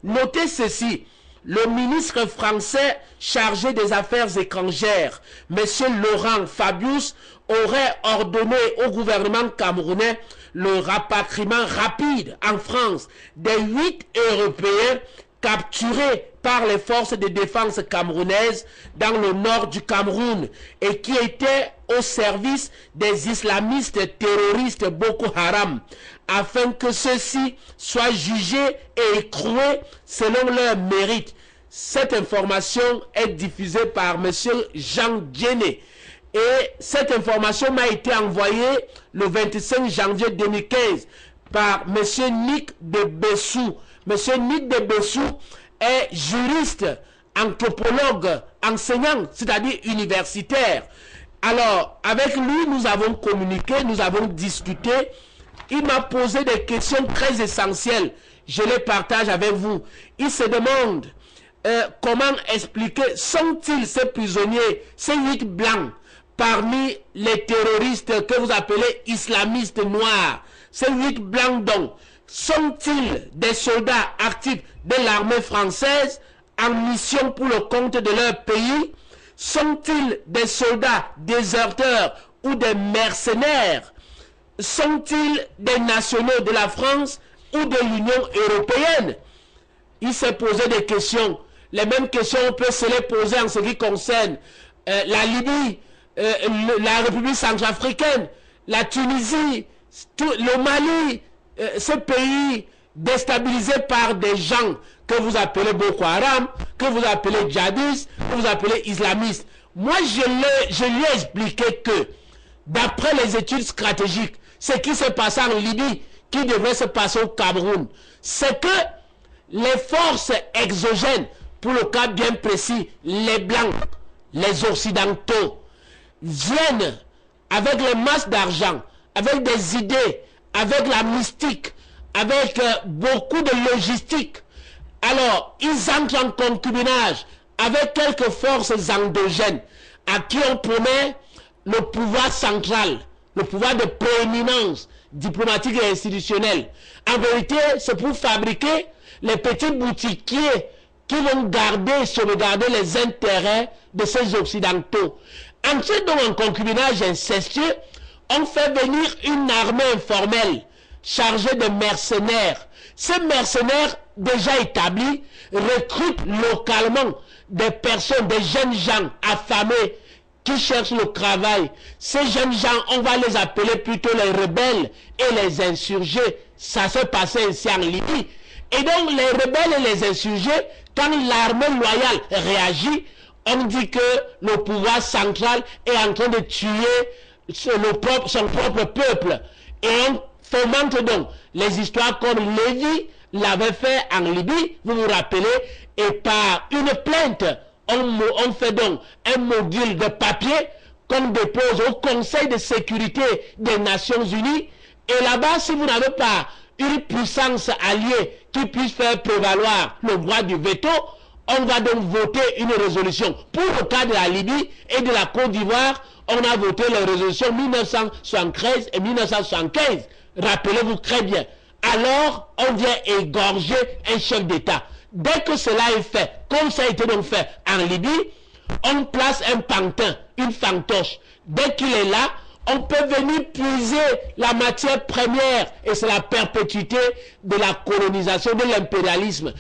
Notez ceci. Le ministre français chargé des affaires étrangères, M. Laurent Fabius, aurait ordonné au gouvernement camerounais le rapatriement rapide en France des 8 Européens capturés par les forces de défense camerounaises dans le nord du Cameroun et qui étaient au service des islamistes terroristes Boko Haram, afin que ceux-ci soient jugés et écroués selon leur mérite. Cette information est diffusée par M. Jean Djené. Et cette information m'a été envoyée le 25 janvier 2015 par M. Nick de Bessou. M. Nick de Bessou est juriste, anthropologue, enseignant, c'est-à-dire universitaire. Alors, avec lui, nous avons communiqué, nous avons discuté. Il m'a posé des questions très essentielles. Je les partage avec vous. Il se demande comment expliquer, sont-ils ces prisonniers, ces 8 blancs, parmi les terroristes que vous appelez islamistes noirs, ces 8 blancs donc, sont-ils des soldats actifs de l'armée française en mission pour le compte de leur pays? Sont-ils des soldats déserteurs ou des mercenaires? Sont-ils des nationaux de la France ou de l'Union européenne? Il s'est posé des questions. Les mêmes questions, on peut se les poser en ce qui concerne la Libye, la République centrafricaine, la Tunisie, le Mali, ce pays déstabilisé par des gens que vous appelez Boko Haram, que vous appelez djihadistes, que vous appelez islamistes. Moi, je lui ai expliqué que, d'après les études stratégiques, ce qui s'est passé en Libye, qui devrait se passer au Cameroun, c'est que les forces exogènes, pour le cas bien précis, les Blancs, les Occidentaux, viennent avec les masses d'argent, avec des idées, avec la mystique, avec beaucoup de logistique. Alors, ils entrent en concubinage avec quelques forces endogènes à qui on promet le pouvoir central, le pouvoir de prééminence diplomatique et institutionnelle. En vérité, c'est pour fabriquer les petits boutiquiers qui vont garder et sauvegarder les intérêts de ces Occidentaux. Ensuite, donc, en concubinage incestueux, on fait venir une armée informelle chargée de mercenaires. Ces mercenaires déjà établis recrutent localement des personnes, des jeunes gens affamés qui cherchent le travail. Ces jeunes gens, on va les appeler plutôt les rebelles et les insurgés. Ça s'est passé ici en Libye. Et donc les rebelles et les insurgés, quand l'armée loyale réagit, on dit que le pouvoir central est en train de tuer son propre peuple. Et on fomente donc les histoires comme Lévi l'avait fait en Libye, vous vous rappelez, et par une plainte, on fait donc un module de papier qu'on dépose au Conseil de sécurité des Nations Unies. Et là-bas, si vous n'avez pas une puissance alliée qui puisse faire prévaloir le droit du veto, on va donc voter une résolution. Pour le cas de la Libye et de la Côte d'Ivoire, on a voté les résolutions 1973 et 1975. Rappelez-vous très bien. Alors, on vient égorger un chef d'État. Dès que cela est fait, comme ça a été donc fait en Libye, on place un pantin, une fantoche. Dès qu'il est là, on peut venir puiser la matière première et c'est la perpétuité de la colonisation, de l'impérialisme.